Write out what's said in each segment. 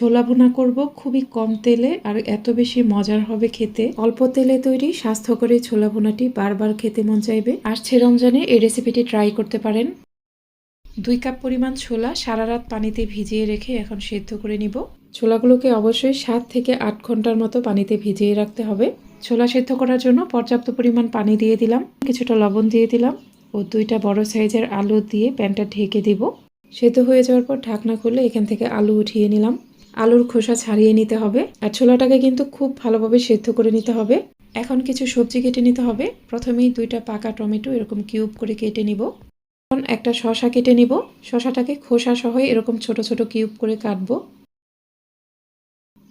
ছোলা ভুনা করব খুবই কম তেলে আর এত বেশি মজার হবে খেতে। অল্প তেলে তৈরি স্বাস্থ্যকর এই ছোলা ভুনাটি বারবার খেতে মন চাইবে। আসছে রমজানে এই রেসিপিটি ট্রাই করতে পারেন। 2 কাপ পরিমাণ ছোলা সারা রাত পানিতে ভিজিয়ে রেখে এখন সেদ্ধ করে নিব। ছোলাগুলোকে অবশ্যই 7 থেকে 8 ঘন্টার মতো পানিতে ভিজিয়ে রাখতে হবে। ছোলা সেদ্ধ করার জন্য পর্যাপ্ত পরিমাণ পানি দিয়ে দিলাম, কিছুটা লবণ দিয়ে দিলাম ও 2টা বড় সাইজের আলু দিয়ে প্যানটা ঢেকে দিব। সেদ্ধ হয়ে যাওয়ার পর ঢাকনা খুলে এখান থেকে আলু উঠিয়ে নিলাম। আলুর খোসা ছাড়িয়ে নিতে হবে আর ছোলাটাকে কিন্তু খুব ভালোভাবে সেদ্ধ করে নিতে হবে। এখন কিছু সবজি কেটে নিতে হবে। প্রথমেই 2টা পাকা টমেটো এরকম কিউব করে কেটে নিব। এখন একটা শসা কেটে নিব। শসাটাকে খোসা সহ এরকম ছোট ছোট কিউব করে কাটবো।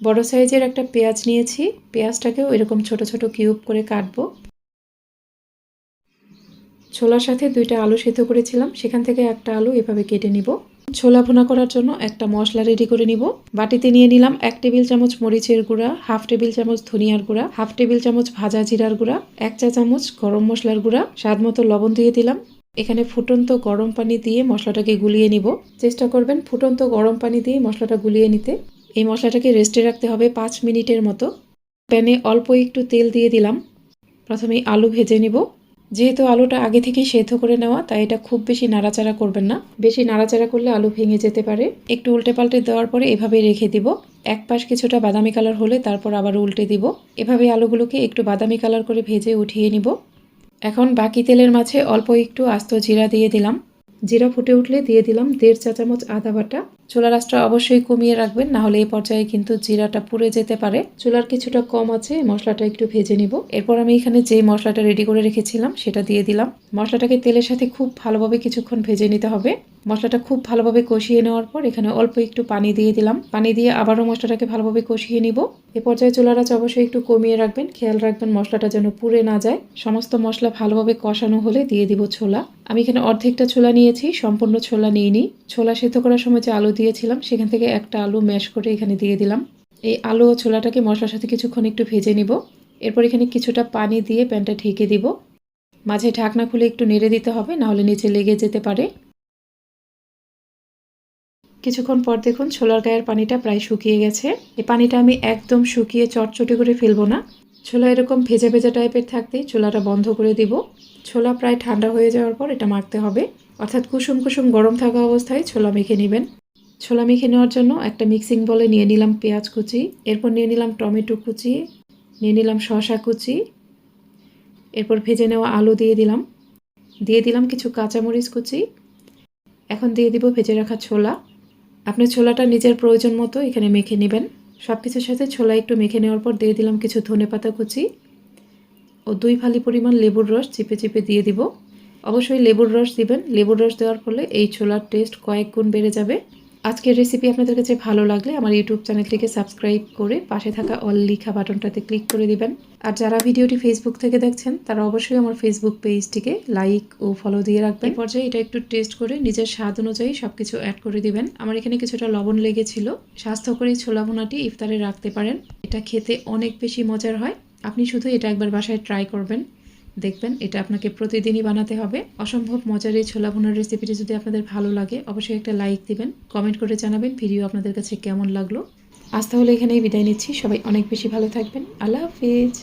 বড় সাইজের একটা পেঁয়াজ নিয়েছি, পেঁয়াজটাকেও এরকম ছোট ছোট কিউব করে কাটবো। ছোলার সাথে 2টা আলু সেদ্ধ করেছিলাম, সেখান থেকে একটা আলু এভাবে কেটে নিব। ছোলা ভুনা করার জন্য একটা মশলা রেডি করে নিব। বাটিতে নিয়ে নিলাম 1 টেবিল চামচ মরিচের গুঁড়া, 1/2 টেবিল চামচ ধনিয়ার গুঁড়া, 1/2 টেবিল চামচ ভাজা জিরার গুঁড়া, 1 চা চামচ গরম মশলার গুঁড়া, স্বাদমতো লবণ দিয়ে দিলাম। এখানে ফুটন্ত গরম পানি দিয়ে মশলাটাকে গুলিয়ে নিব। চেষ্টা করবেন ফুটন্ত গরম পানি দিয়ে মশলাটা গুলিয়ে নিতে। এই মশলাটাকে রেস্টে রাখতে হবে 5 মিনিটের মতো। প্যানে অল্প একটু তেল দিয়ে দিলাম। প্রথমেই আলু ভেজে নিব। যেহেতু আলুটা আগে থেকেই সেদ্ধ করে নেওয়া, তাই এটা খুব বেশি নাড়াচাড়া করবেন না। বেশি নাড়াচাড়া করলে আলু ভেঙে যেতে পারে। একটু উল্টে পাল্টে দেওয়ার পরে এভাবেই রেখে দিব। এক পাশ কিছুটা বাদামি কালার হলে তারপর আবার উল্টে দিব। এভাবে আলুগুলোকে একটু বাদামি কালার করে ভেজে উঠিয়ে নিব। এখন বাকি তেলের মাঝে অল্প একটু আস্ত জিরা দিয়ে দিলাম। জিরা ফুটে উঠলে দিয়ে দিলাম 1.5 চা চামচ আদা বাটা। চুলার আঁচটা অবশ্যই কমিয়ে রাখবেন, না হলে এই পর্যায়ে কিন্তু জিরাটা পুড়ে যেতে পারে। চুলার কিছুটা কম আছে, মশলাটা একটু ভেজে নিব। এরপর আমি এখানে যে মশলাটা রেডি করে রেখেছিলাম সেটা দিয়ে দিলাম। মশলাটাকে তেলের সাথে খুব ভালোভাবে কিছুক্ষণ ভেজে নিতে হবে। মশলাটা খুব ভালোভাবে কষিয়ে নেওয়ার পর এখানে অল্প একটু পানি দিয়ে দিলাম। পানি দিয়ে আবারও মশলাটাকে ভালোভাবে কষিয়ে নিব। এ পর্যায়ে চুলার আঁচ অবশ্যই একটু কমিয়ে রাখবেন, খেয়াল রাখবেন মশলাটা যেন পুড়ে না যায়। সমস্ত মশলা ভালোভাবে কষানো হলে দিয়ে দিব ছোলা। আমি এখানে অর্ধেকটা ছোলা নিয়েছি, সম্পূর্ণ ছোলা নিইনি। ছোলা সেদ্ধ করার সময় যে আলু দিয়েছিলাম সেখান থেকে একটা আলু ম্যাশ করে এখানে দিয়ে দিলাম। এই আলু ও ছোলাটাকে মশলার সাথে কিছুক্ষণ একটু ভেজে নিব। এরপর এখানে কিছুটা পানি দিয়ে প্যানটা ঢেকে দিব। মাঝে ঢাকনা খুলে একটু নেড়ে দিতে হবে, না হলে নিচে লেগে যেতে পারে। কিছুক্ষণ পর দেখুন ছোলার গায়ের পানিটা প্রায় শুকিয়ে গেছে। এই পানিটা আমি একদম শুকিয়ে চটচটে করে ফেলবো না। ছোলা এরকম ভেজা ভেজা টাইপের থাকতেই ছোলাটা বন্ধ করে দিব। ছোলা প্রায় ঠান্ডা হয়ে যাওয়ার পর এটা মাখতে হবে, অর্থাৎ কুসুম কুসুম গরম থাকা অবস্থায় ছোলা মেখে নেবেন। ছোলা মেখে নেওয়ার জন্য একটা মিক্সিং বলে নিয়ে নিলাম পেঁয়াজ কুচি, এরপর নিয়ে নিলাম টমেটো কুচি, নিয়ে নিলাম শসা কুচি, এরপর ভেজে নেওয়া আলু দিয়ে দিলাম কিছু কাঁচামরিচ কুচি। এখন দিয়ে দিব ভেজে রাখা ছোলা। আপনি ছোলাটা নিজের প্রয়োজন মতো এখানে মেখে নেবেন। সব কিছুর সাথে ছোলা একটু মেখে নেওয়ার পর দিয়ে দিলাম কিছু ধনেপাতা কুচি ও 2 ফালি পরিমাণ লেবুর রস চিপে চিপে দিয়ে দিব। অবশ্যই লেবুর রস দিবেন, লেবুর রস দেওয়ার ফলে এই ছোলার টেস্ট কয়েক গুণ বেড়ে যাবে। আজকের রেসিপি আপনাদের কাছে ভালো লাগলে আমার ইউটিউব চ্যানেলটিকে সাবস্ক্রাইব করে পাশে থাকা অল লিখা বাটনটাতে ক্লিক করে দিবেন। আর যারা ভিডিওটি ফেসবুক থেকে দেখছেন তারা অবশ্যই আমার ফেসবুক পেজটিকে লাইক ও ফলো দিয়ে রাখবেন। এই পর্যায়ে এটা একটু টেস্ট করে নিজের স্বাদ অনুযায়ী সবকিছু অ্যাড করে দিবেন। আমার এখানে কিছুটা লবণ লেগেছিল। স্বাস্থ্যকর এই ছোলা ভুনাটি ইফতারে রাখতে পারেন, এটা খেতে অনেক বেশি মজার হয়। আপনি শুধু এটা একবার বাসায় ট্রাই করবেন, দেখবেন এটা আপনাকে প্রতিদিনই বানাতে হবে। অসম্ভব মজার এই ছোলা ভুনার রেসিপিটি যদি আপনাদের ভালো লাগে অবশ্যই একটা লাইক দিবেন, কমেন্ট করে জানাবেন ভিডিও আপনাদের কাছে কেমন লাগলো। আজ তাহলে এখানেই বিদায় নিচ্ছি। সবাই অনেক বেশি ভালো থাকবেন। আল্লাহ হাফিজ।